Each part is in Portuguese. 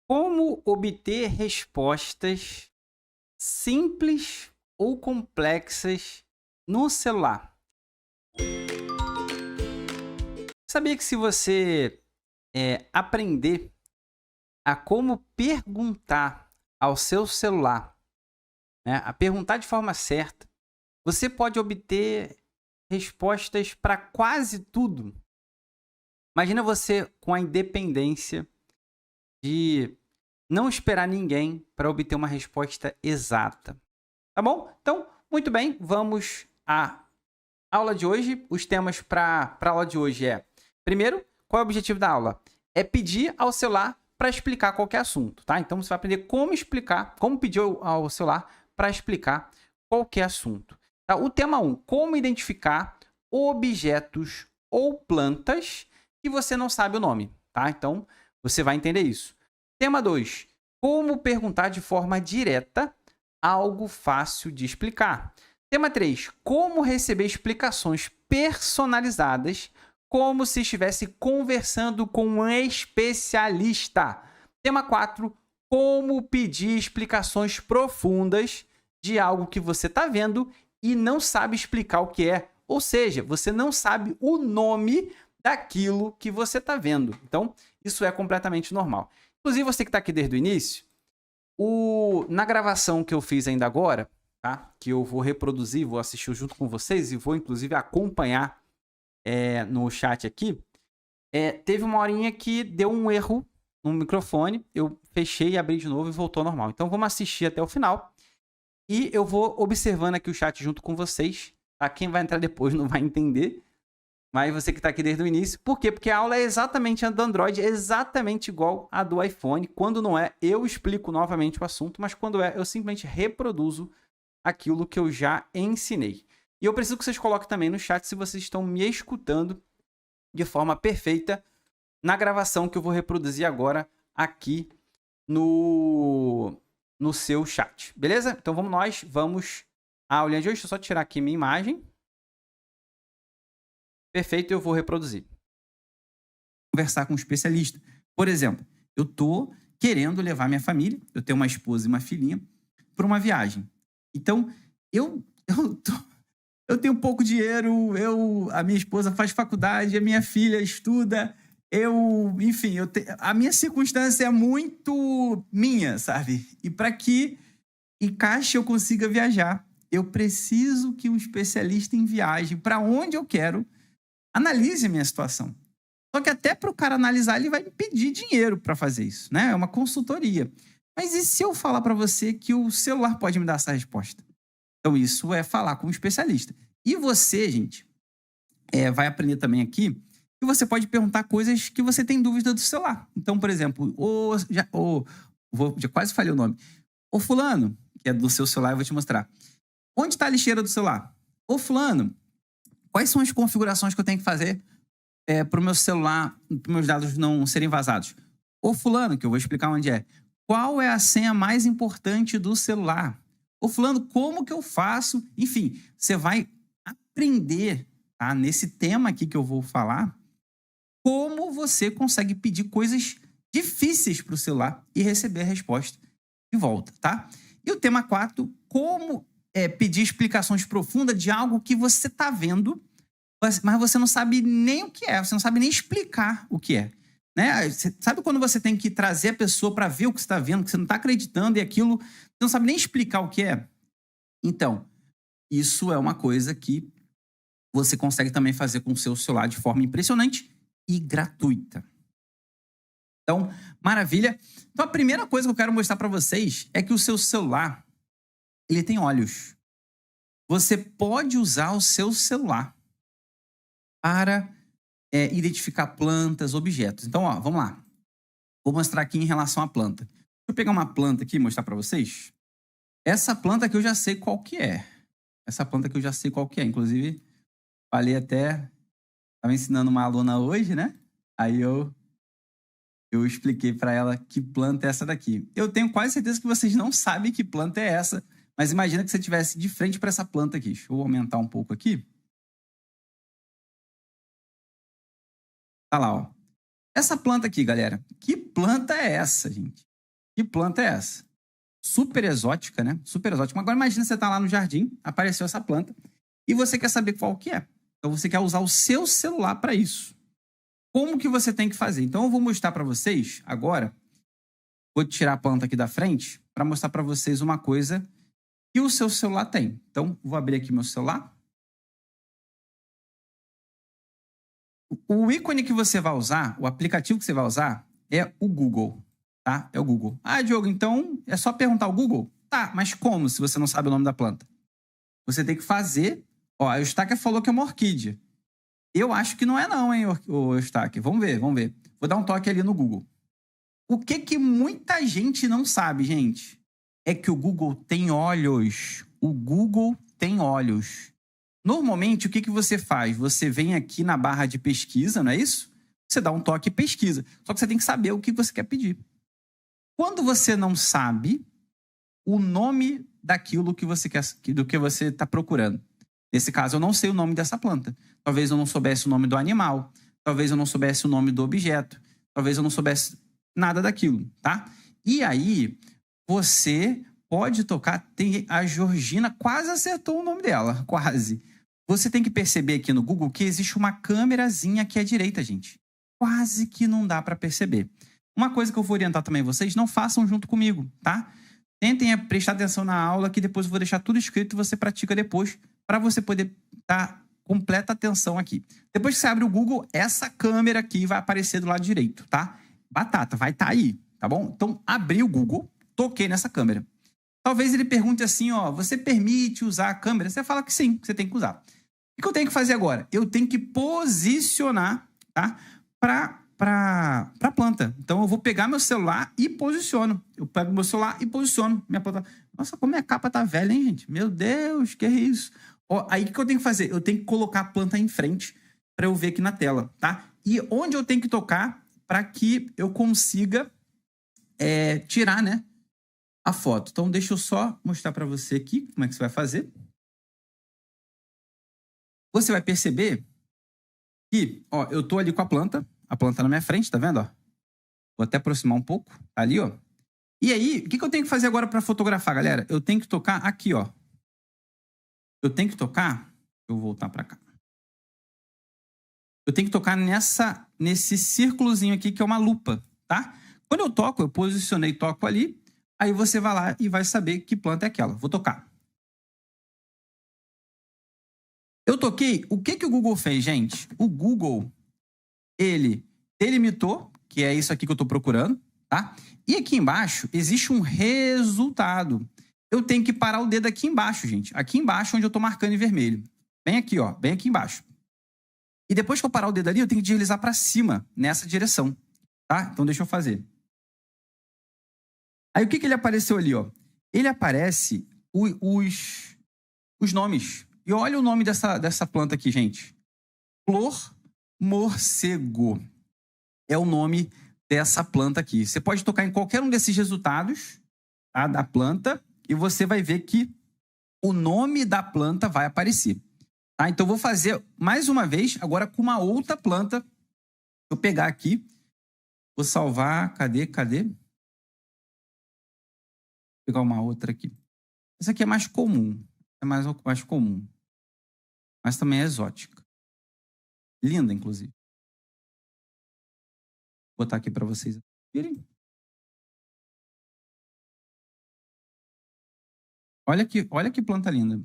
Como obter respostas simples ou complexas no celular? Sabia que se você aprender a como perguntar ao seu celular, né, a perguntar de forma certa, você pode obter respostas para quase tudo. Imagina você com a independência de não esperar ninguém para obter uma resposta exata. Tá bom? Então, muito bem, vamos à aula de hoje. Os temas para a aula de hoje é: primeiro, qual é o objetivo da aula? É pedir ao celular para explicar qualquer assunto, tá? Então você vai aprender como explicar, como pedir ao celular para explicar qualquer assunto. Tá? O tema 1, como identificar objetos ou plantas que você não sabe o nome, tá? Então você vai entender isso. Tema 2, como perguntar de forma direta algo fácil de explicar. Tema 3, como receber explicações personalizadas como se estivesse conversando com um especialista. Tema 4, como pedir explicações profundas de algo que você está vendo e não sabe explicar o que é. Ou seja, você não sabe o nome daquilo que você está vendo. Então, isso é completamente normal. Inclusive, você que está aqui desde o início, na gravação que eu fiz ainda agora, tá? Que eu vou reproduzir, vou assistir junto com vocês e vou inclusive acompanhar no chat aqui, teve uma horinha que deu um erro no microfone, eu fechei, abri de novo e voltou ao normal. Então vamos assistir até o final e eu vou observando aqui o chat junto com vocês, tá? Quem vai entrar depois não vai entender, mas você que está aqui desde o início. Por quê? Porque a aula é exatamente a do Android, exatamente igual a do iPhone. Quando não é, eu explico novamente o assunto, mas quando é, eu simplesmente reproduzo aquilo que eu já ensinei. E eu preciso que vocês coloquem também no chat se vocês estão me escutando de forma perfeita na gravação que eu vou reproduzir agora aqui no seu chat. Beleza? Então vamos à aulinha de hoje. Deixa eu só tirar aqui minha imagem. Perfeito, eu vou reproduzir. Conversar com um especialista. Por exemplo, eu tô querendo levar minha família, eu tenho uma esposa e uma filhinha, para uma viagem. Então, eu tenho pouco dinheiro, a minha esposa faz faculdade, a minha filha estuda, enfim, a minha circunstância é muito minha, sabe? E para que encaixe eu consiga viajar, eu preciso que um especialista em viagem, para onde eu quero, analise a minha situação. Só que até para o cara analisar, ele vai me pedir dinheiro para fazer isso, né? É uma consultoria. Mas e se eu falar para você que o celular pode me dar essa resposta? Então, isso é falar com um especialista. E você, gente, vai aprender também aqui que você pode perguntar coisas que você tem dúvida do celular. Então, por exemplo, já quase falei o nome. Ô fulano, que é do seu celular, eu vou te mostrar. Onde está a lixeira do celular? Ô fulano, quais são as configurações que eu tenho que fazer para o meu celular, para meus dados não serem vazados? Ô fulano, que eu vou explicar onde é. Qual é a senha mais importante do celular? Ô fulano, como que eu faço? Enfim, você vai aprender, tá, nesse tema aqui que eu vou falar, como você consegue pedir coisas difíceis para o celular e receber a resposta de volta, tá? E o tema 4, como pedir explicações profundas de algo que você está vendo, mas você não sabe nem o que é, você não sabe nem explicar o que é. Né? Sabe quando você tem que trazer a pessoa para ver o que você está vendo, que você não está acreditando e aquilo, você não sabe nem explicar o que é? Então, isso é uma coisa que você consegue também fazer com o seu celular de forma impressionante e gratuita. Então, maravilha. Então, a primeira coisa que eu quero mostrar para vocês é que o seu celular, ele tem olhos. Você pode usar o seu celular para identificar plantas, objetos. Então, ó, vamos lá. Vou mostrar aqui em relação à planta. Deixa eu pegar uma planta aqui e mostrar para vocês. Essa planta aqui eu já sei qual que é. Essa planta aqui eu já sei qual que é. Inclusive, falei até... Estava ensinando uma aluna hoje, né? Aí eu expliquei para ela que planta é essa daqui. Eu tenho quase certeza que vocês não sabem que planta é essa, mas imagina que você estivesse de frente para essa planta aqui. Deixa eu aumentar um pouco aqui. Tá lá, ó. Essa planta aqui, galera. Que planta é essa, gente? Que planta é essa? Super exótica, né? Super exótica. Agora imagina você tá lá no jardim, apareceu essa planta e você quer saber qual que é. Então você quer usar o seu celular para isso. Como que você tem que fazer? Então eu vou mostrar para vocês agora. Vou tirar a planta aqui da frente para mostrar para vocês uma coisa que o seu celular tem. Então vou abrir aqui meu celular. O ícone que você vai usar, o aplicativo que você vai usar é o Google, tá? É o Google. Ah, Diogo, então é só perguntar ao Google? Tá, mas como se você não sabe o nome da planta? Você tem que fazer... Ó, a Eustáquia falou que é uma orquídea. Eu acho que não é não, hein, Eustáquia? Vamos ver, vamos ver. Vou dar um toque ali no Google. O que muita gente não sabe, gente, é que o Google tem olhos. O Google tem olhos. Normalmente, o que você faz? Você vem aqui na barra de pesquisa, não é isso? Você dá um toque e pesquisa. Só que você tem que saber o que você quer pedir. Quando você não sabe o nome daquilo que você quer, do que você está procurando. Nesse caso, eu não sei o nome dessa planta. Talvez eu não soubesse o nome do animal. Talvez eu não soubesse o nome do objeto. Talvez eu não soubesse nada daquilo, tá? E aí, você pode tocar... Tem a Georgina quase acertou o nome dela, quase. Você tem que perceber aqui no Google que existe uma câmerazinha aqui à direita, gente. Quase que não dá para perceber. Uma coisa que eu vou orientar também vocês, não façam junto comigo, tá? Tentem prestar atenção na aula, que depois eu vou deixar tudo escrito e você pratica depois, para você poder dar completa atenção aqui. Depois que você abre o Google, essa câmera aqui vai aparecer do lado direito, tá? Batata, vai estar aí, tá bom? Então, abri o Google, toquei nessa câmera. Talvez ele pergunte assim, ó, você permite usar a câmera? Você fala que sim, que você tem que usar. O que eu tenho que fazer agora? Eu tenho que posicionar, tá? Para a planta. Então, eu vou pegar meu celular e posiciono. Eu pego meu celular e posiciono minha planta. Nossa, como minha capa tá velha, hein, gente? Meu Deus, que é isso? Ó, aí, o que eu tenho que fazer? Eu tenho que colocar a planta em frente para eu ver aqui na tela, tá? E onde eu tenho que tocar para que eu consiga tirar, né, a foto. Então, deixa eu só mostrar para você aqui como é que você vai fazer. Você vai perceber que, ó, eu tô ali com a planta na minha frente, tá vendo, ó? Vou até aproximar um pouco, tá ali, ó. E aí, o que eu tenho que fazer agora para fotografar, galera? Eu tenho que tocar aqui, ó. Eu tenho que tocar... Eu vou voltar para cá. Eu tenho que tocar nesse círculozinho aqui, que é uma lupa, tá? Quando eu toco, eu posicionei, toco ali, aí você vai lá e vai saber que planta é aquela. Vou tocar. Eu toquei. O que o Google fez, gente? O Google, ele delimitou, que é isso aqui que eu estou procurando, tá? E aqui embaixo existe um resultado. Eu tenho que parar o dedo aqui embaixo, gente. Aqui embaixo, onde eu estou marcando em vermelho. Bem aqui, ó. Bem aqui embaixo. E depois que eu parar o dedo ali, eu tenho que deslizar para cima, nessa direção, tá? Então, deixa eu fazer. Aí, o que ele apareceu ali, ó? Ele aparece os nomes. E olha o nome dessa planta aqui, gente. Flor morcego. É o nome dessa planta aqui. Você pode tocar em qualquer um desses resultados, tá, da planta e você vai ver que o nome da planta vai aparecer. Tá? Então, eu vou fazer mais uma vez, agora com uma outra planta. Vou pegar aqui. Vou salvar. Cadê? Vou pegar uma outra aqui. Essa aqui é mais comum. É mais comum. Mas também é exótica. Linda, inclusive. Vou botar aqui para vocês verem. Olha que planta linda.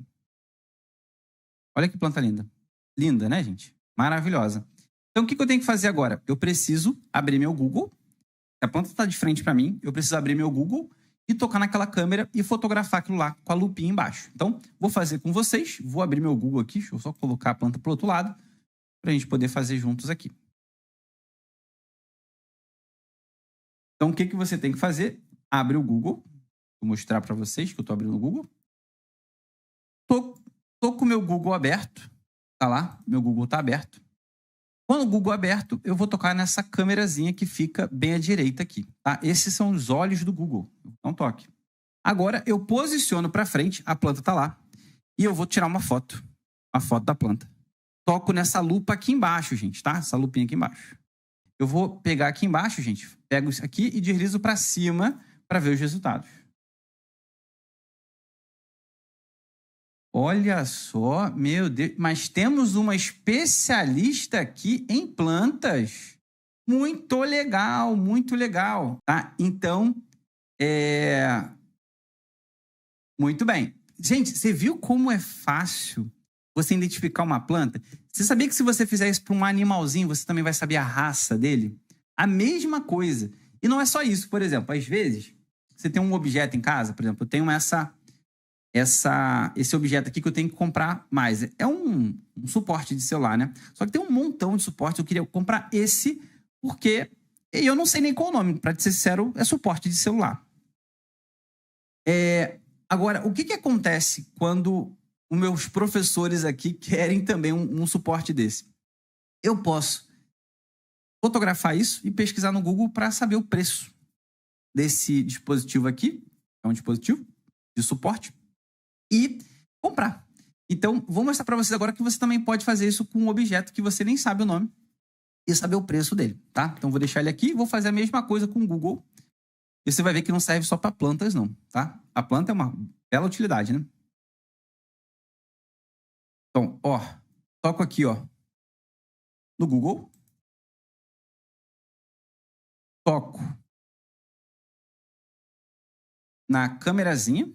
Olha que planta linda. Linda, né, gente? Maravilhosa. Então, o que eu tenho que fazer agora? Eu preciso abrir meu Google. A planta está de frente para mim. Eu preciso abrir meu Google e tocar naquela câmera e fotografar aquilo lá com a lupinha embaixo. Então, vou fazer com vocês. Vou abrir meu Google aqui. Deixa eu só colocar a planta para o outro lado para a gente poder fazer juntos aqui. Então, o que você tem que fazer? Abre o Google. Vou mostrar para vocês que eu estou abrindo o Google. Tô com o meu Google aberto. Tá lá, meu Google está aberto. Quando o Google aberto, eu vou tocar nessa câmerazinha que fica bem à direita aqui. Tá? Esses são os olhos do Google. Não toque. Agora, eu posiciono para frente, a planta está lá. E eu vou tirar uma foto. A foto da planta. Toco nessa lupa aqui embaixo, gente, tá? Essa lupinha aqui embaixo. Eu vou pegar aqui embaixo, gente. Pego isso aqui e deslizo para cima para ver os resultados. Olha só, meu Deus, mas temos uma especialista aqui em plantas. Muito legal, tá? Então, muito bem. Gente, você viu como é fácil você identificar uma planta? Você sabia que se você fizer isso para um animalzinho, você também vai saber a raça dele? A mesma coisa. E não é só isso, por exemplo, às vezes, você tem um objeto em casa, por exemplo, eu tenho esse objeto aqui que eu tenho que comprar mais. É um suporte de celular, né? Só que tem um montão de suporte. Eu queria comprar esse porque eu não sei nem qual o nome. Para ser sincero, é suporte de celular. Agora, o que acontece quando os meus professores aqui querem também um suporte desse? Eu posso fotografar isso e pesquisar no Google para saber o preço desse dispositivo aqui. É um dispositivo de suporte. E comprar. Então, vou mostrar para vocês agora que você também pode fazer isso com um objeto que você nem sabe o nome e saber o preço dele, tá? Então, vou deixar ele aqui e vou fazer a mesma coisa com o Google. E você vai ver que não serve só para plantas, não, tá? A planta é uma bela utilidade, né? Então, ó, toco aqui, ó, no Google. Toco na câmerazinha.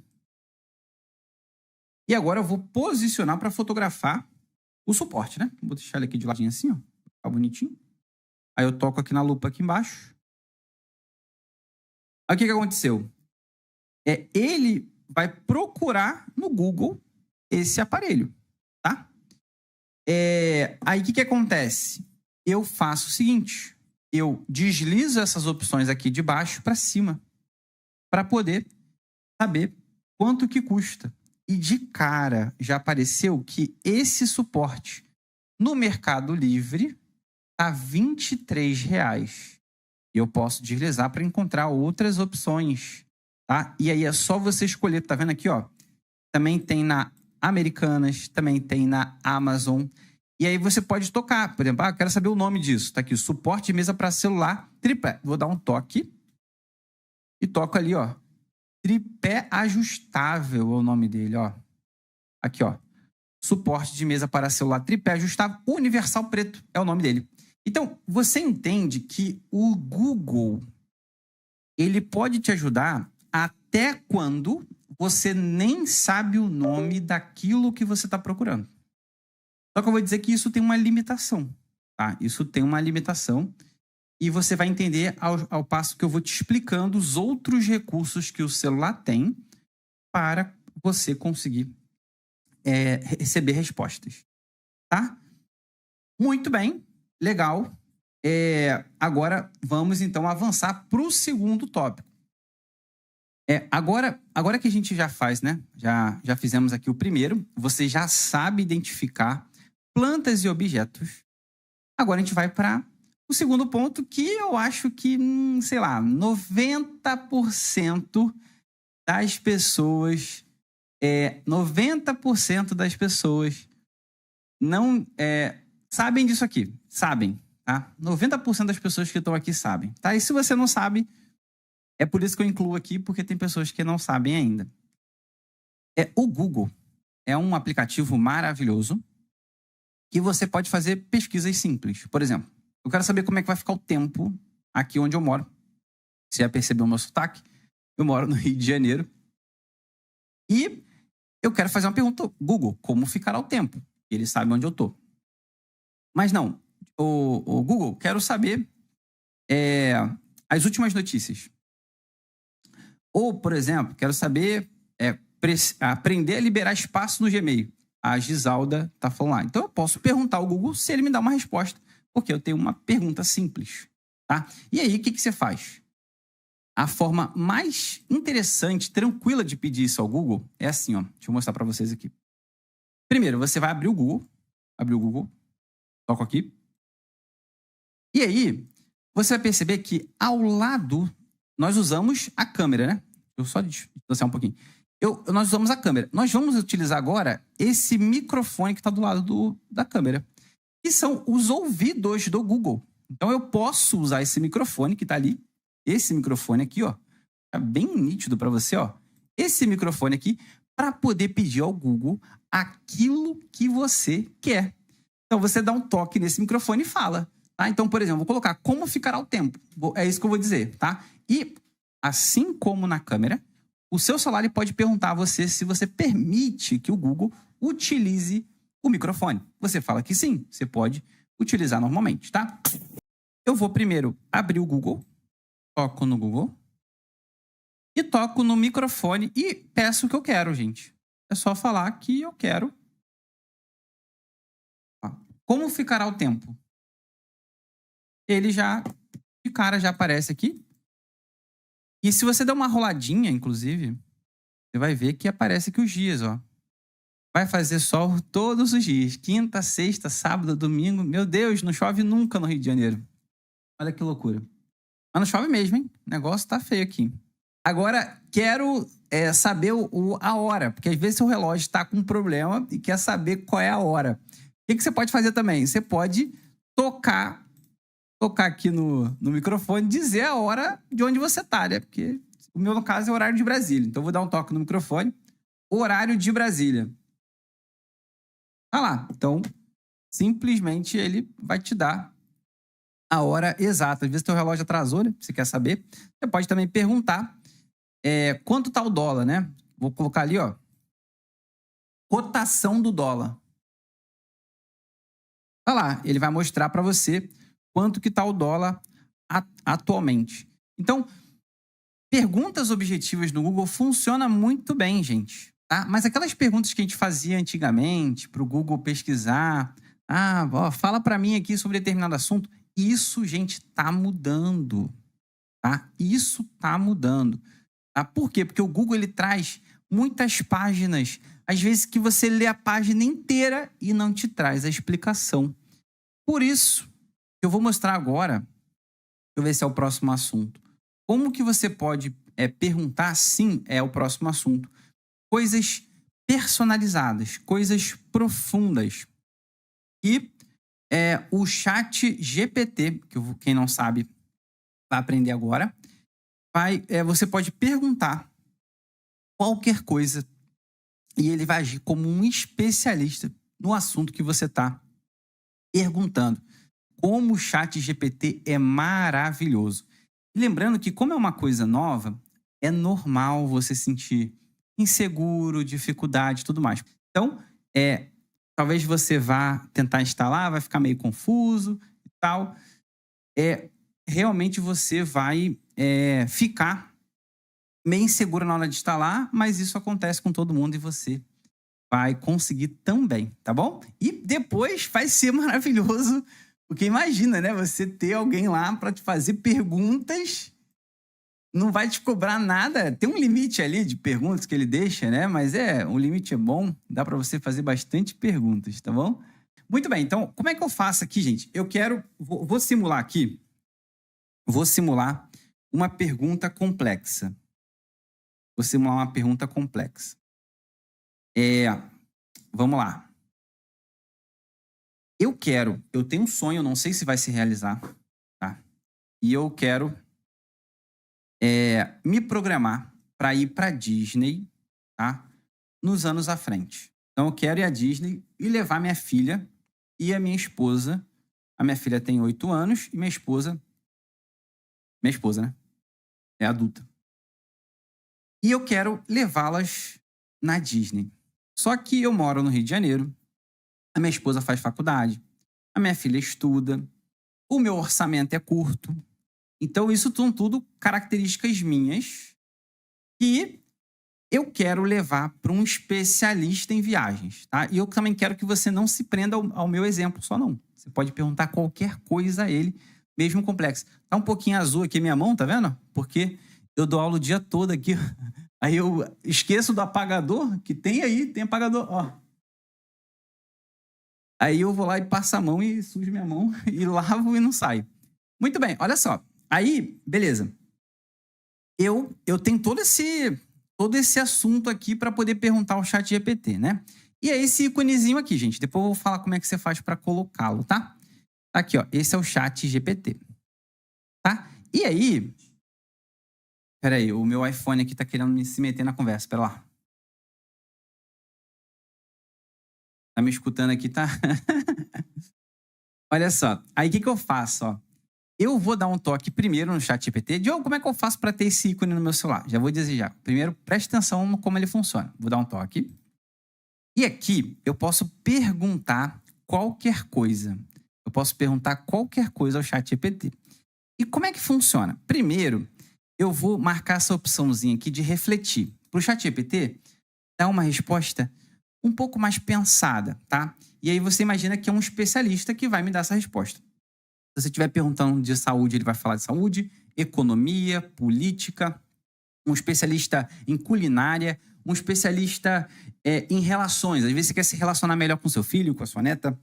E agora eu vou posicionar para fotografar o suporte, né? Vou deixar ele aqui de ladinho assim, ó. Ficar bonitinho. Aí eu toco aqui na lupa aqui embaixo. Aí o que aconteceu? Ele vai procurar no Google esse aparelho, tá? Aí o que acontece? Eu faço o seguinte. Eu deslizo essas opções aqui de baixo para cima para poder saber quanto que custa. E de cara já apareceu que esse suporte no Mercado Livre está R$ 23,00. E eu posso deslizar para encontrar outras opções, tá? E aí é só você escolher, tá vendo aqui, ó? Também tem na Americanas, também tem na Amazon. E aí você pode tocar, por exemplo, eu quero saber o nome disso. Tá aqui, suporte de mesa para celular tripé. Vou dar um toque e toco ali, ó. Tripé ajustável é o nome dele, ó. Aqui, ó. Suporte de mesa para celular tripé ajustável universal preto é o nome dele. Então, você entende que o Google, ele pode te ajudar até quando você nem sabe o nome daquilo que você está procurando. Só que eu vou dizer que isso tem uma limitação, tá? Isso tem uma limitação. E você vai entender ao passo que eu vou te explicando os outros recursos que o celular tem para você conseguir receber respostas, tá? Muito bem, legal. Agora vamos então avançar para o segundo tópico. Agora que a gente já faz, né? Já fizemos aqui o primeiro, você já sabe identificar plantas e objetos. Agora a gente vai para o segundo ponto, que eu acho que, sei lá, 90% das pessoas não sabem disso aqui. Sabem, tá? 90% das pessoas que estão aqui sabem, tá? E se você não sabe, é por isso que eu incluo aqui, porque tem pessoas que não sabem ainda. O Google é um aplicativo maravilhoso que você pode fazer pesquisas simples. Por exemplo, eu quero saber como é que vai ficar o tempo aqui onde eu moro. Você já percebeu o meu sotaque? Eu moro no Rio de Janeiro. E eu quero fazer uma pergunta. Google, como ficará o tempo? Ele sabe onde eu tô. Mas não. O Google, quero saber as últimas notícias. Ou, por exemplo, quero saber aprender a liberar espaço no Gmail. A Gisalda está falando lá. Então eu posso perguntar ao Google se ele me dá uma resposta. Porque eu tenho uma pergunta simples, tá? E aí, o que você faz? A forma mais interessante, tranquila de pedir isso ao Google é assim, ó. Deixa eu mostrar para vocês aqui. Primeiro, você vai abrir o Google. Toco aqui. E aí, você vai perceber que ao lado, nós usamos a câmera, né? Eu só distanciar um pouquinho. Nós usamos a câmera. Nós vamos utilizar agora esse microfone que está do lado da câmera, que são os ouvidos do Google. Então, eu posso usar esse microfone que está ali, esse microfone aqui, ó, Tá bem nítido para você, ó. Esse microfone aqui para poder pedir ao Google aquilo que você quer. Então, você dá um toque nesse microfone e fala, tá? Então, por exemplo, vou colocar como ficará o tempo. É isso que eu vou dizer, tá? E, assim como na câmera, o seu celular ele pode perguntar a você se você permite que o Google utilize o microfone. Você fala que sim, você pode utilizar normalmente, tá? Eu vou primeiro abrir o Google, toco no Google e toco no microfone e peço o que eu quero, gente. É só falar que eu quero. Como ficará o tempo? Ele já, de cara, já aparece aqui. E se você der uma roladinha, inclusive, você vai ver que aparece aqui os dias, ó. Vai fazer sol todos os dias. Quinta, sexta, sábado, domingo. Meu Deus, não chove nunca no Rio de Janeiro. Olha que loucura. Mas não chove mesmo, hein? O negócio tá feio aqui. Agora, quero saber a hora, porque às vezes seu relógio está com um problema e quer saber qual é a hora. O que você pode fazer também? Você pode tocar aqui no microfone, dizer a hora de onde você está, né? Porque o meu, no caso, é o horário de Brasília. Então, eu vou dar um toque no microfone. Horário de Brasília. Tá lá. Então, simplesmente ele vai te dar a hora exata. Às vezes, teu relógio atrasou, né? Você quer saber. Você pode também perguntar quanto tá o dólar, né? Vou colocar ali, ó. Cotação do dólar. Tá lá. Ele vai mostrar para você quanto que tá o dólar atualmente. Então, perguntas objetivas no Google funciona muito bem, gente. Tá? Mas aquelas perguntas que a gente fazia antigamente para o Google pesquisar, fala para mim aqui sobre determinado assunto, isso, gente, tá mudando. Tá? Isso tá mudando. Tá? Por quê? Porque o Google ele traz muitas páginas, às vezes que você lê a página inteira e não te traz a explicação. Por isso, eu vou mostrar agora, deixa eu ver se é o próximo assunto. Como que você pode perguntar, sim, é o próximo assunto, coisas personalizadas, coisas profundas. E o chat GPT, que quem não sabe vai aprender agora, você pode perguntar qualquer coisa e ele vai agir como um especialista no assunto que você está perguntando. Como o chat GPT é maravilhoso. E lembrando que, como é uma coisa nova, é normal você sentir inseguro, dificuldade e tudo mais. Então, talvez você vá tentar instalar, vai ficar meio confuso e tal. Realmente você vai ficar meio inseguro na hora de instalar, mas isso acontece com todo mundo e você vai conseguir também, tá bom? E depois vai ser maravilhoso, porque imagina, né? Você ter alguém lá para te fazer perguntas, não vai te cobrar nada. Tem um limite ali de perguntas que ele deixa, né? Mas o limite é bom, dá para você fazer bastante perguntas, tá bom? Muito bem, então, como é que eu faço aqui, gente? Eu vou simular aqui, vou simular uma pergunta complexa. Vou simular uma pergunta complexa. Vamos lá. Eu tenho um sonho, não sei se vai se realizar, tá? E eu quero me programar para ir para Disney, tá? Nos anos à frente. Então, eu quero ir à Disney e levar minha filha e a minha esposa. A minha filha tem 8 anos e minha esposa, né? É adulta. E eu quero levá-las na Disney. Só que eu moro no Rio de Janeiro, a minha esposa faz faculdade, a minha filha estuda, o meu orçamento é curto. Então, isso são tudo características minhas que eu quero levar para um especialista em viagens, tá? E eu também quero que você não se prenda ao meu exemplo só, não. Você pode perguntar qualquer coisa a ele, mesmo complexo. Tá um pouquinho azul aqui a minha mão, tá vendo? Porque eu dou aula o dia todo aqui. Aí eu esqueço do apagador, que tem apagador, ó. Aí eu vou lá e passo a mão e sujo minha mão e lavo e não sai. Muito bem, olha só. Aí, beleza. Eu tenho todo esse assunto aqui para poder perguntar ao chat GPT, né? E é esse íconezinho aqui, gente. Depois eu vou falar como é que você faz para colocá-lo, tá? Aqui, ó. Esse é o chat GPT. Tá? E aí, Pera aí, o meu iPhone aqui tá querendo se meter na conversa. Pera lá. Tá me escutando aqui, tá? Olha só. Aí o que eu faço, ó? Eu vou dar um toque primeiro no ChatGPT. Diogo, como é que eu faço para ter esse ícone no meu celular? Já vou dizer já. Primeiro, preste atenção no como ele funciona. Vou dar um toque. E aqui eu posso perguntar qualquer coisa. Eu posso perguntar qualquer coisa ao ChatGPT. E como é que funciona? Primeiro, eu vou marcar essa opçãozinha aqui de refletir. Para o ChatGPT, dar uma resposta um pouco mais pensada, tá? E aí você imagina que é um especialista que vai me dar essa resposta. Se você estiver perguntando de saúde, ele vai falar de saúde, economia, política, um especialista em culinária, um especialista em relações. Às vezes você quer se relacionar melhor com seu filho, com a sua neta,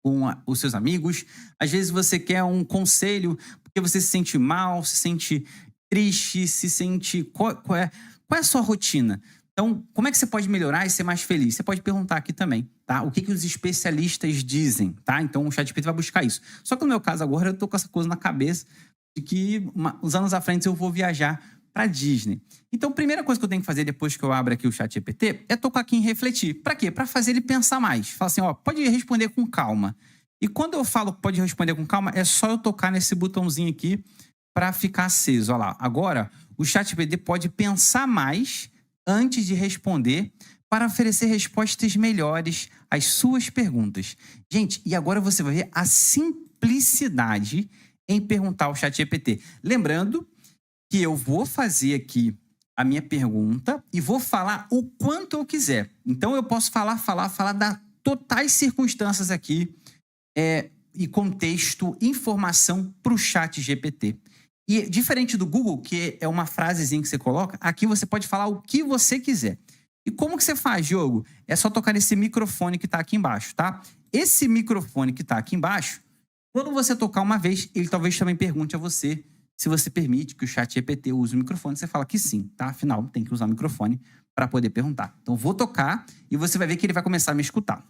com os seus amigos. Às vezes você quer um conselho porque você se sente mal, se sente triste, se sente... Qual é a sua rotina? Então, como é que você pode melhorar e ser mais feliz? Você pode perguntar aqui também, tá? O que os especialistas dizem, tá? Então, o ChatGPT vai buscar isso. Só que no meu caso agora, eu tô com essa coisa na cabeça de que uns anos à frente eu vou viajar para Disney. Então, a primeira coisa que eu tenho que fazer depois que eu abro aqui o ChatGPT é tocar aqui em refletir. Para quê? Para fazer ele pensar mais. Fala assim, ó, pode responder com calma. E quando eu falo pode responder com calma, é só eu tocar nesse botãozinho aqui para ficar aceso. Olha lá, agora o ChatGPT pode pensar mais antes de responder para oferecer respostas melhores às suas perguntas. Gente, e agora você vai ver a simplicidade em perguntar ao ChatGPT. Lembrando que eu vou fazer aqui a minha pergunta e vou falar o quanto eu quiser. Então, eu posso falar das totais circunstâncias aqui e contexto, informação para o ChatGPT. E diferente do Google, que é uma frasezinha que você coloca, aqui você pode falar o que você quiser. E como que você faz, Diogo? É só tocar nesse microfone que está aqui embaixo, tá? Esse microfone que está aqui embaixo, quando você tocar uma vez, ele talvez também pergunte a você se você permite que o ChatGPT use o microfone. Você fala que sim, tá? Afinal, tem que usar o microfone para poder perguntar. Então, vou tocar e você vai ver que ele vai começar a me escutar.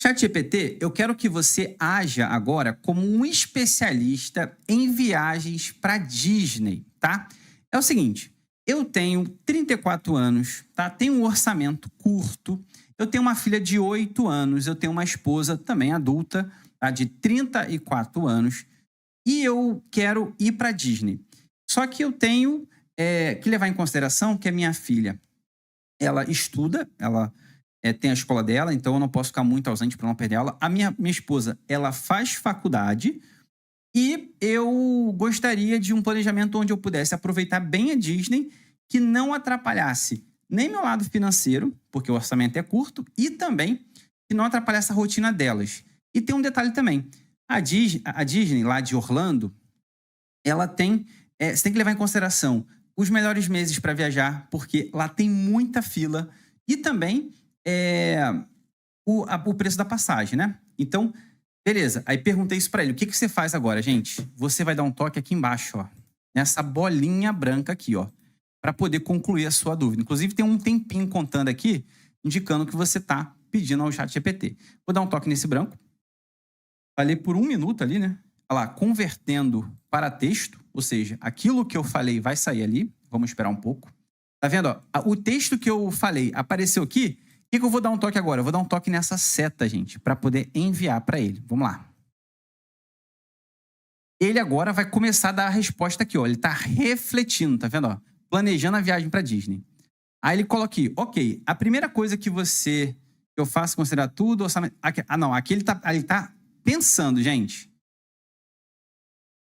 ChatGPT, eu quero que você haja agora como um especialista em viagens para Disney, tá? É o seguinte, eu tenho 34 anos, tá? Tenho um orçamento curto, eu tenho uma filha de 8 anos, eu tenho uma esposa também adulta, tá? De 34 anos, e eu quero ir para Disney. Só que eu tenho que levar em consideração que a minha filha, ela estuda, ela tem a escola dela, então eu não posso ficar muito ausente para não perder aula. A minha esposa, ela faz faculdade e eu gostaria de um planejamento onde eu pudesse aproveitar bem a Disney, que não atrapalhasse nem meu lado financeiro, porque o orçamento é curto, e também que não atrapalhasse a rotina delas. E tem um detalhe também. A Disney, lá de Orlando, ela tem... você tem que levar em consideração os melhores meses para viajar, porque lá tem muita fila, e também o preço da passagem, né? Então, beleza. Aí perguntei isso para ele. O que você faz agora, gente? Você vai dar um toque aqui embaixo, ó. Nessa bolinha branca aqui, ó. Para poder concluir a sua dúvida. Inclusive, tem um tempinho contando aqui, indicando que você está pedindo ao ChatGPT. Vou dar um toque nesse branco. Falei por 1 minuto ali, né? Olha lá, convertendo para texto. Ou seja, aquilo que eu falei vai sair ali. Vamos esperar um pouco. Tá vendo, ó? O texto que eu falei apareceu aqui. O que eu vou dar um toque agora? Eu vou dar um toque nessa seta, gente, para poder enviar para ele. Vamos lá. Ele agora vai começar a dar a resposta aqui, ó. Ele está refletindo, tá vendo? Ó? Planejando a viagem para Disney. Aí ele coloca aqui, ok, a primeira coisa que eu faço considerar tudo, orçamento... não, aqui ele tá pensando, gente.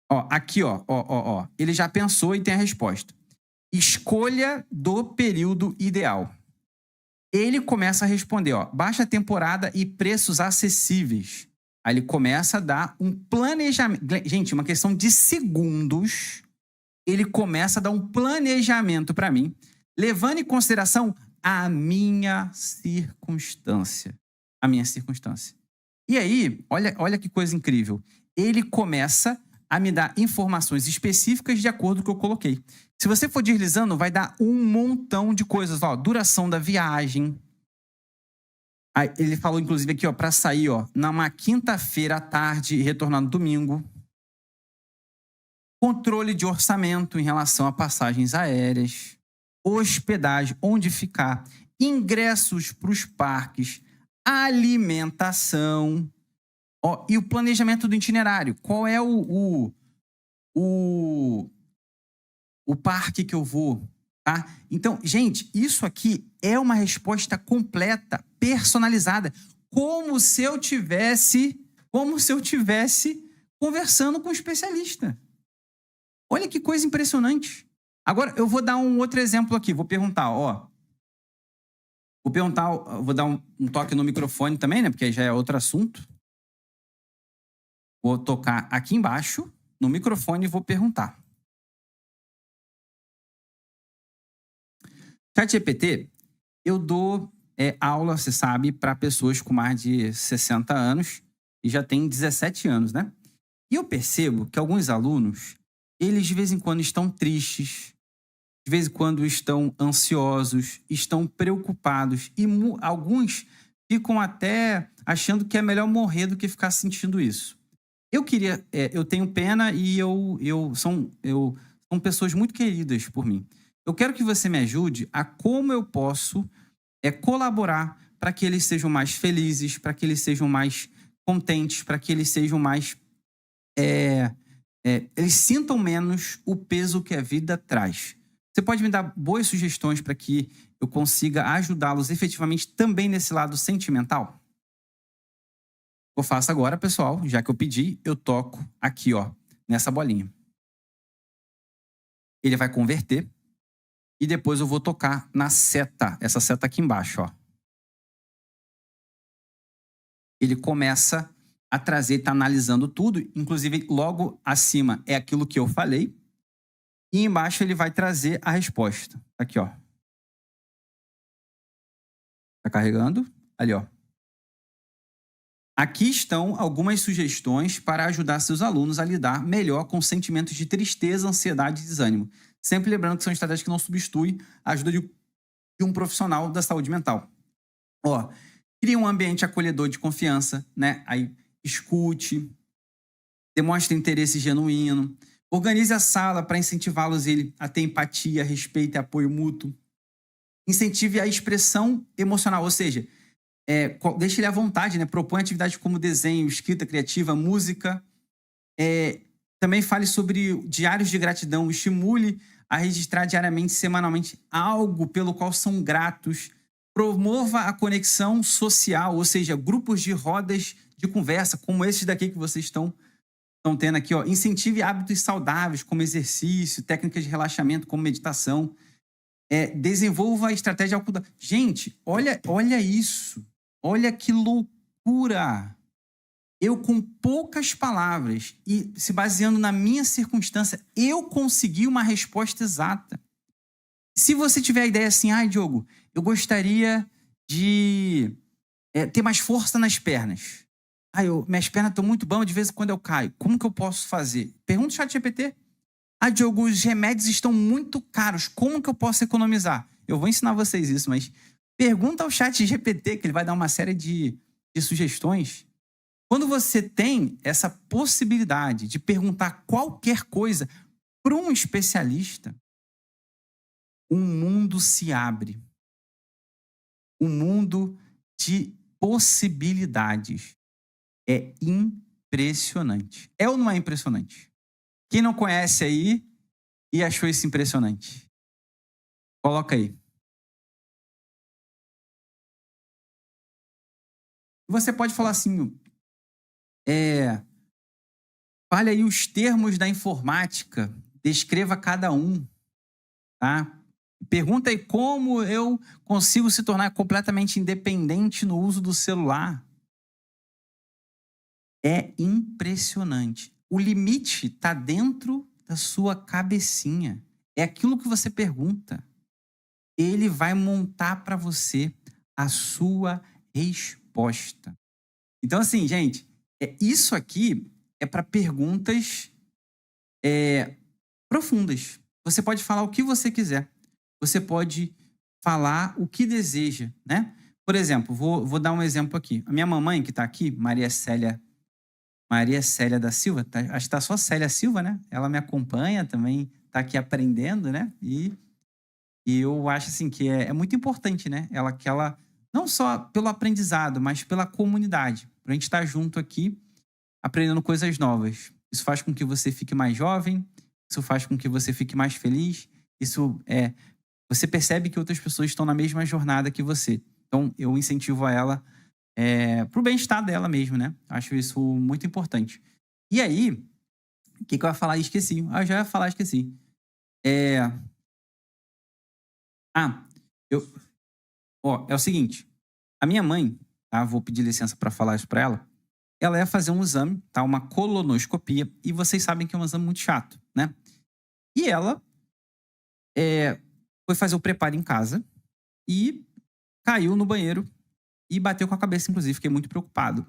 Ó, aqui, ó. Ele já pensou e tem a resposta. Escolha do período ideal. Ele começa a responder, ó, baixa temporada e preços acessíveis. Aí ele começa a dar um planejamento. Gente, uma questão de segundos, ele começa a dar um planejamento para mim, levando em consideração a minha circunstância. A minha circunstância. E aí, olha que coisa incrível. Ele começa a me dar informações específicas de acordo com o que eu coloquei. Se você for deslizando, vai dar um montão de coisas. Ó, duração da viagem. Aí, ele falou, inclusive, aqui, ó, para sair, ó, numa quinta-feira à tarde e retornar no domingo. controle de orçamento em relação a passagens aéreas, hospedagem, onde ficar, ingressos para os parques, alimentação, ó, e o planejamento do itinerário. Qual é o, o parque que eu vou, tá? Então, gente, isso aqui é uma resposta completa, personalizada, como se eu tivesse conversando com um especialista. Olha que coisa impressionante. Agora, eu vou dar um outro exemplo aqui. Vou perguntar, ó. Vou dar um toque no microfone também, né? Porque aí já é outro assunto. Vou tocar aqui embaixo no microfone e vou perguntar. ChatGPT, eu dou aula, você sabe, para pessoas com mais de 60 anos e já tem 17 anos, né? E eu percebo que alguns alunos, eles de vez em quando estão tristes, de vez em quando estão ansiosos, estão preocupados e alguns ficam até achando que é melhor morrer do que ficar sentindo isso. Eu tenho pena e são pessoas muito queridas por mim. Eu quero que você me ajude a como eu posso colaborar para que eles sejam mais felizes, para que eles sejam mais contentes, para que eles sejam mais eles sintam menos o peso que a vida traz. Você pode me dar boas sugestões para que eu consiga ajudá-los efetivamente também nesse lado sentimental? Eu faço agora, pessoal, já que eu pedi, eu toco aqui, ó, nessa bolinha. Ele vai converter e depois eu vou tocar na seta, essa seta aqui embaixo, ó. Ele começa a trazer, está analisando tudo, inclusive logo acima é aquilo que eu falei, e embaixo ele vai trazer a resposta. Aqui, ó. Tá carregando? Ali, ó. Aqui estão algumas sugestões para ajudar seus alunos a lidar melhor com sentimentos de tristeza, ansiedade e desânimo. Sempre lembrando que são estratégias que não substituem a ajuda de um profissional da saúde mental. Ó, cria um ambiente acolhedor de confiança, né? Aí escute, demonstre interesse genuíno, organize a sala para incentivá-los a ter empatia, respeito e apoio mútuo. Incentive a expressão emocional, ou seja, deixe ele à vontade, né? Propõe atividades como desenho, escrita criativa, música. Também fale sobre diários de gratidão, estimule a registrar diariamente, semanalmente, algo pelo qual são gratos. Promova a conexão social, ou seja, grupos de rodas de conversa, como esses daqui que vocês estão tendo aqui, ó. Incentive hábitos saudáveis, como exercício, técnicas de relaxamento, como meditação. Desenvolva a estratégia. Gente, olha isso. Olha que loucura. Eu, com poucas palavras e se baseando na minha circunstância, eu consegui uma resposta exata. Se você tiver a ideia assim, Diogo, eu gostaria de ter mais força nas pernas. Minhas pernas estão muito boas, de vez em quando eu caio. Como que eu posso fazer? Pergunta o ChatGPT. Diogo, os remédios estão muito caros. Como que eu posso economizar? Eu vou ensinar vocês isso, mas pergunta ao ChatGPT, que ele vai dar uma série de sugestões. Quando você tem essa possibilidade de perguntar qualquer coisa para um especialista, um mundo se abre. Um mundo de possibilidades. É impressionante. É ou não é impressionante? Quem não conhece aí e achou isso impressionante? Coloca aí. Você pode falar assim, fale aí os termos da informática, descreva cada um, tá? Pergunta aí como eu consigo se tornar completamente independente no uso do celular. É impressionante. O limite está dentro da sua cabecinha. É aquilo que você pergunta. Ele vai montar para você a sua resposta. Então, assim, gente, isso aqui é para perguntas profundas. Você pode falar o que você quiser. Você pode falar o que deseja, né? Por exemplo, vou dar um exemplo aqui. A minha mamãe, que está aqui, Maria Célia Maria Célia da Silva, acho que tá só Célia Silva, né? Ela me acompanha também, tá aqui aprendendo, né? E eu acho assim que é muito importante, né? Que ela não só pelo aprendizado, mas pela comunidade, pra gente estar junto aqui aprendendo coisas novas. Isso faz com que você fique mais jovem, isso faz com que você fique mais feliz, você percebe que outras pessoas estão na mesma jornada que você. Então, eu incentivo a ela pro bem-estar dela mesmo, né? Acho isso muito importante. E aí, o que, que eu ia falar e esqueci? Eu já ia falar e esqueci. É... Ah, eu... Ó, é o seguinte. A minha mãe, tá? Vou pedir licença para falar isso para ela. Ela ia fazer um exame, tá? Uma colonoscopia. E vocês sabem que é um exame muito chato, né? E ela foi fazer o preparo em casa e caiu no banheiro e bateu com a cabeça, inclusive. Fiquei muito preocupado.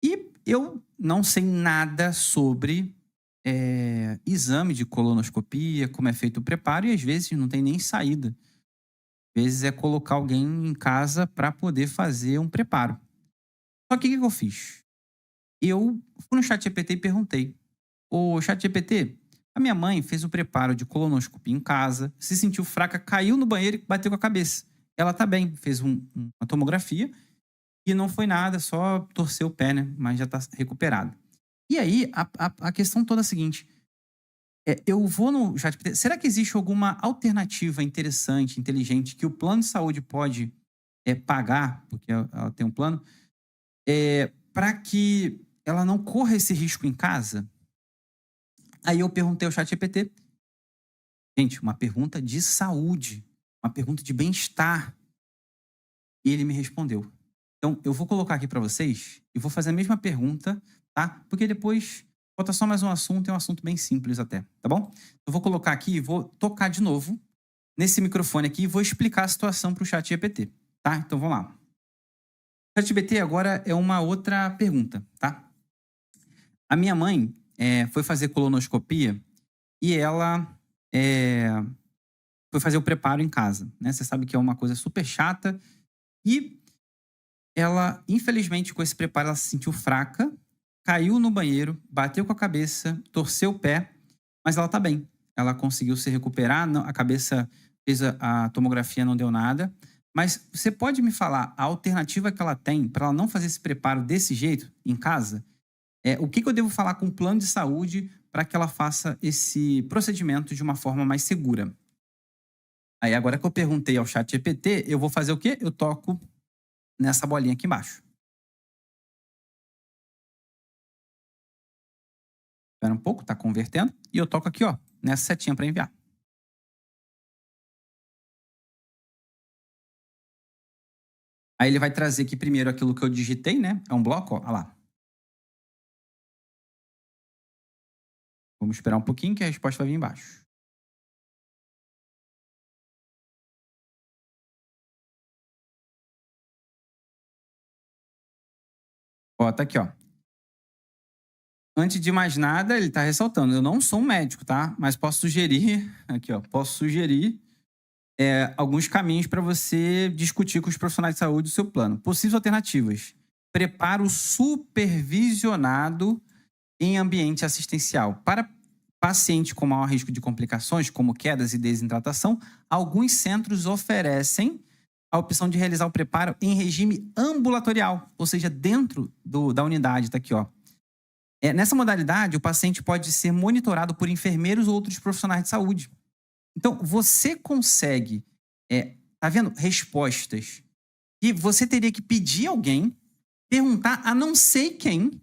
E eu não sei nada sobre exame de colonoscopia, como é feito o preparo, e às vezes não tem nem saída. Às vezes é colocar alguém em casa para poder fazer um preparo. Só que o que eu fiz? Eu fui no ChatGPT e perguntei: ô ChatGPT, a minha mãe fez o preparo de colonoscopia em casa, se sentiu fraca, caiu no banheiro e bateu com a cabeça. Ela tá bem, fez uma tomografia e não foi nada, só torceu o pé, né? Mas já tá recuperado. E aí, a questão toda é a seguinte: eu vou no ChatGPT, será que existe alguma alternativa interessante, inteligente, que o plano de saúde pode pagar, porque ela tem um plano, para que ela não corra esse risco em casa? Aí eu perguntei ao ChatGPT, gente, uma pergunta de saúde, uma pergunta de bem-estar. E ele me respondeu. Então, eu vou colocar aqui para vocês e vou fazer a mesma pergunta, tá? Porque depois falta só mais um assunto, é um assunto bem simples até, tá bom? Eu vou colocar aqui e vou tocar de novo nesse microfone aqui e vou explicar a situação para o ChatGPT, tá? Então, vamos lá. O ChatGPT agora é uma outra pergunta, tá? A minha mãe foi fazer colonoscopia e ela foi fazer o preparo em casa, né? Você sabe que é uma coisa super chata e ela, infelizmente, com esse preparo, ela se sentiu fraca, caiu no banheiro, bateu com a cabeça, torceu o pé, mas ela tá bem. Ela conseguiu se recuperar, a cabeça fez a tomografia, não deu nada. Mas você pode me falar a alternativa que ela tem para ela não fazer esse preparo desse jeito em casa? O que eu devo falar com o plano de saúde para que ela faça esse procedimento de uma forma mais segura? Aí, agora que eu perguntei ao ChatGPT, eu vou fazer o quê? Eu toco nessa bolinha aqui embaixo. Espera um pouco, tá convertendo. E eu toco aqui, ó, nessa setinha para enviar. Aí ele vai trazer aqui primeiro aquilo que eu digitei, né? É um bloco, ó, lá. Vamos esperar um pouquinho que a resposta vai vir embaixo. Ó, tá aqui, ó. Antes de mais nada, ele tá ressaltando, eu não sou um médico, tá? Mas posso sugerir, aqui, ó, alguns caminhos para você discutir com os profissionais de saúde o seu plano. Possíveis alternativas: preparo supervisionado em ambiente assistencial. Para paciente com maior risco de complicações, como quedas e desidratação, alguns centros oferecem a opção de realizar o preparo em regime ambulatorial, ou seja, dentro da unidade, tá aqui, ó. Nessa modalidade, o paciente pode ser monitorado por enfermeiros ou outros profissionais de saúde. Então, você consegue, tá vendo? Respostas que você teria que pedir a alguém, perguntar a não sei quem,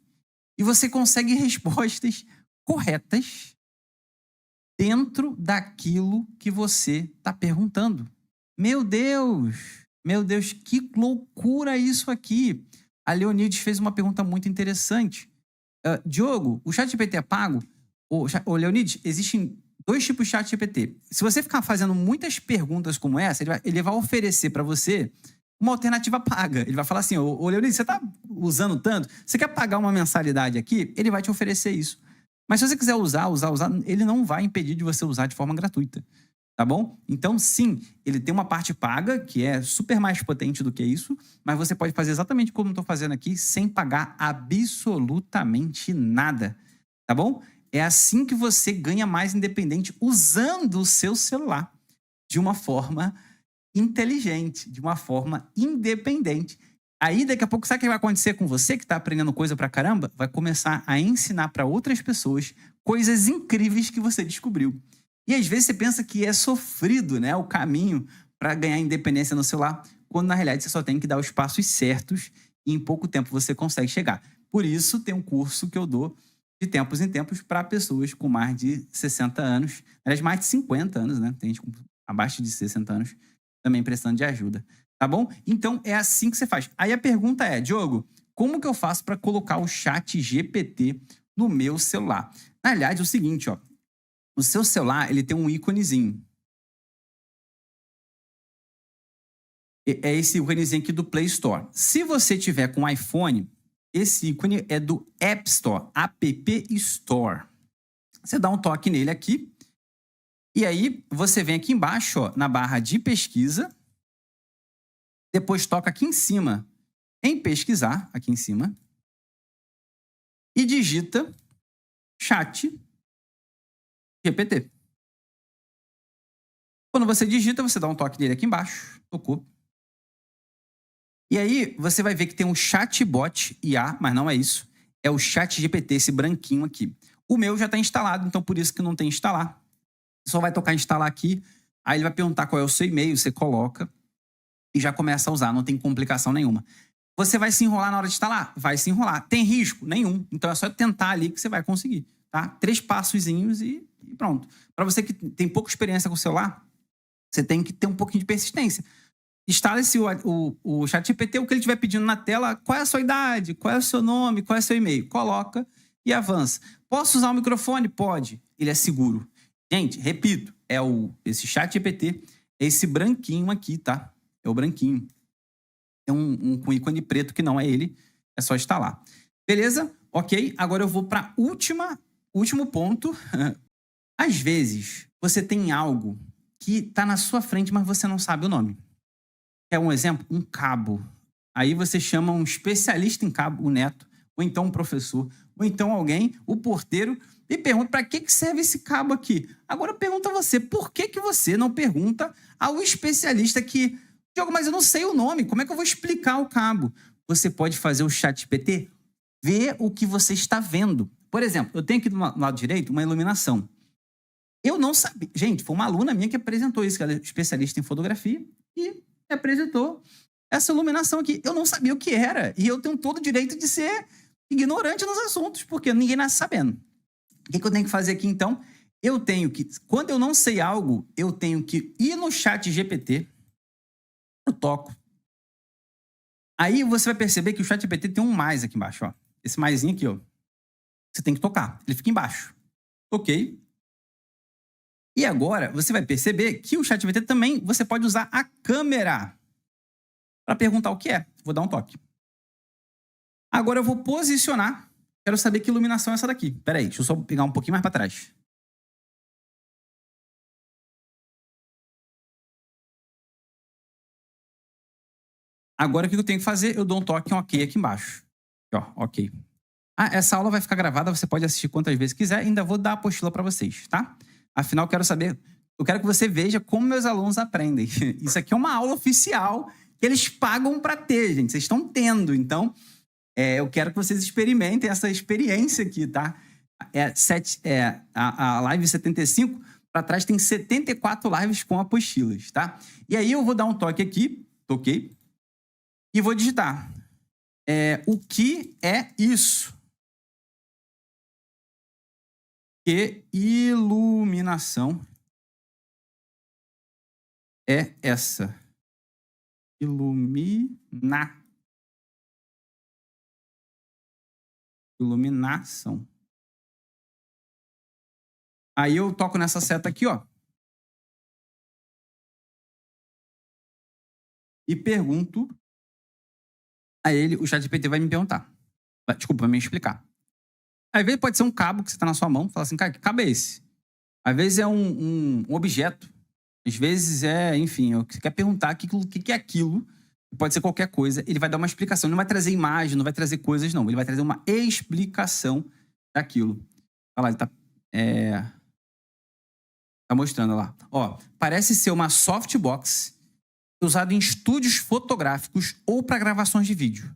e você consegue respostas corretas dentro daquilo que você está perguntando. Meu Deus, que loucura isso aqui. A Leonides fez uma pergunta muito interessante. Diogo, o ChatGPT é pago? Ô, Leonides, existem 2 tipos de ChatGPT. Se você ficar fazendo muitas perguntas como essa, ele vai oferecer para você uma alternativa paga. Ele vai falar assim: ô Leonides, você está usando tanto? Você quer pagar uma mensalidade aqui? Ele vai te oferecer isso. Mas se você quiser usar, ele não vai impedir de você usar de forma gratuita. Tá bom? Então, sim, ele tem uma parte paga, que é super mais potente do que isso, mas você pode fazer exatamente como eu estou fazendo aqui, sem pagar absolutamente nada. Tá bom? É assim que você ganha mais independente usando o seu celular de uma forma inteligente, de uma forma independente. Aí, daqui a pouco, sabe o que vai acontecer com você que está aprendendo coisa pra caramba? Vai começar a ensinar para outras pessoas coisas incríveis que você descobriu. E às vezes você pensa que é sofrido, né, o caminho para ganhar independência no celular, quando na realidade você só tem que dar os passos certos e em pouco tempo você consegue chegar. Por isso, tem um curso que eu dou de tempos em tempos para pessoas com mais de 60 anos, aliás, mais de 50 anos, né? Tem gente com abaixo de 60 anos também precisando de ajuda, tá bom? Então, é assim que você faz. Aí a pergunta é, Diogo, como que eu faço para colocar o chat GPT no meu celular? Na realidade, é o seguinte, ó, o seu celular, ele tem um íconezinho. É esse íconezinho aqui do Play Store. Se você tiver com iPhone, esse ícone é do App Store, App Store. Você dá um toque nele aqui, e aí você vem aqui embaixo, ó, na barra de pesquisa, depois toca aqui em cima em pesquisar, aqui em cima, e digita chat GPT. Quando você digita, você dá um toque nele aqui embaixo, tocou. E aí você vai ver que tem um chatbot IA, mas não é isso. É o chat GPT, esse branquinho aqui. O meu já está instalado, então por isso que não tem instalar. Só vai tocar instalar aqui, aí ele vai perguntar qual é o seu e-mail, você coloca e já começa a usar, não tem complicação nenhuma. Você vai se enrolar na hora de instalar? Vai se enrolar. Tem risco? Nenhum. Então é só tentar ali que você vai conseguir, tá? 3 passozinhos e pronto. Para você que tem pouca experiência com o celular, você tem que ter um pouquinho de persistência. Instala o ChatGPT, o que ele estiver pedindo na tela, qual é a sua idade, qual é o seu nome, qual é o seu e-mail. Coloca e avança. Posso usar o microfone? Pode. Ele é seguro. Gente, repito, esse ChatGPT é esse branquinho aqui, tá? É o branquinho. Tem um ícone preto que não é ele, é só instalar. Beleza? Ok, agora eu vou para último ponto. Às vezes, você tem algo que está na sua frente, mas você não sabe o nome. Quer um exemplo? Um cabo. Aí você chama um especialista em cabo, o neto, ou então um professor, ou então alguém, o porteiro, e pergunta para que serve esse cabo aqui. Agora eu pergunto a você, por que você não pergunta ao especialista que... Diogo, mas eu não sei o nome, como é que eu vou explicar o cabo? Você pode fazer o ChatGPT ver o que você está vendo. Por exemplo, eu tenho aqui do lado direito uma iluminação. Eu não sabia. Gente, foi uma aluna minha que apresentou isso, que ela é especialista em fotografia, e apresentou essa iluminação aqui. Eu não sabia o que era, e eu tenho todo o direito de ser ignorante nos assuntos, porque ninguém nasce sabendo. O que eu tenho que fazer aqui, então? Eu tenho que, quando eu não sei algo, eu tenho que ir no ChatGPT, eu toco. Aí você vai perceber que o ChatGPT tem um mais aqui embaixo, ó. Esse maisinho aqui, ó. Você tem que tocar. Ele fica embaixo. Toquei. E agora você vai perceber que o ChatGPT também você pode usar a câmera para perguntar o que é. Vou dar um toque. Agora eu vou posicionar. Quero saber que iluminação é essa daqui. Pera aí, deixa eu só pegar um pouquinho mais para trás. Agora o que eu tenho que fazer? Eu dou um toque em OK aqui embaixo. Ó, OK. Ah, essa aula vai ficar gravada, você pode assistir quantas vezes quiser. Ainda vou dar a apostila para vocês, tá? Afinal, eu quero que você veja como meus alunos aprendem. Isso aqui é uma aula oficial que eles pagam para ter, gente. Vocês estão tendo. Então, eu quero que vocês experimentem essa experiência aqui, tá? A live 75, para trás tem 74 lives com apostilas, tá? E aí eu vou dar um toque aqui, toquei, e vou digitar. O que é isso? Que iluminação é essa? Iluminação. Aí eu toco nessa seta aqui, ó. E pergunto a ele, o ChatGPT vai me perguntar. Desculpa, vai me explicar. Às vezes pode ser um cabo que você está na sua mão, fala assim, cara, que cabo é esse? Às vezes é um objeto Às vezes enfim, você quer perguntar o que que é aquilo, pode ser qualquer coisa, ele vai dar uma explicação, ele não vai trazer imagem, não vai trazer coisas não, ele vai trazer uma explicação daquilo. Olha lá, ele tá mostrando lá. Ó, parece ser uma softbox usada em estúdios fotográficos ou para gravações de vídeo.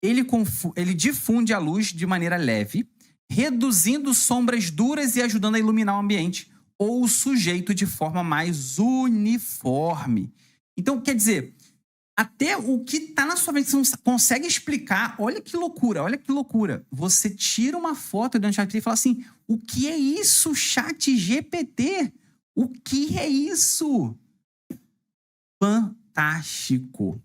Ele difunde a luz de maneira leve, reduzindo sombras duras e ajudando a iluminar o ambiente ou o sujeito de forma mais uniforme. Então, quer dizer, até o que está na sua frente você não consegue explicar. Olha que loucura, olha que loucura. Você tira uma foto do ChatGPT e fala assim: o que é isso, ChatGPT? O que é isso? Fantástico.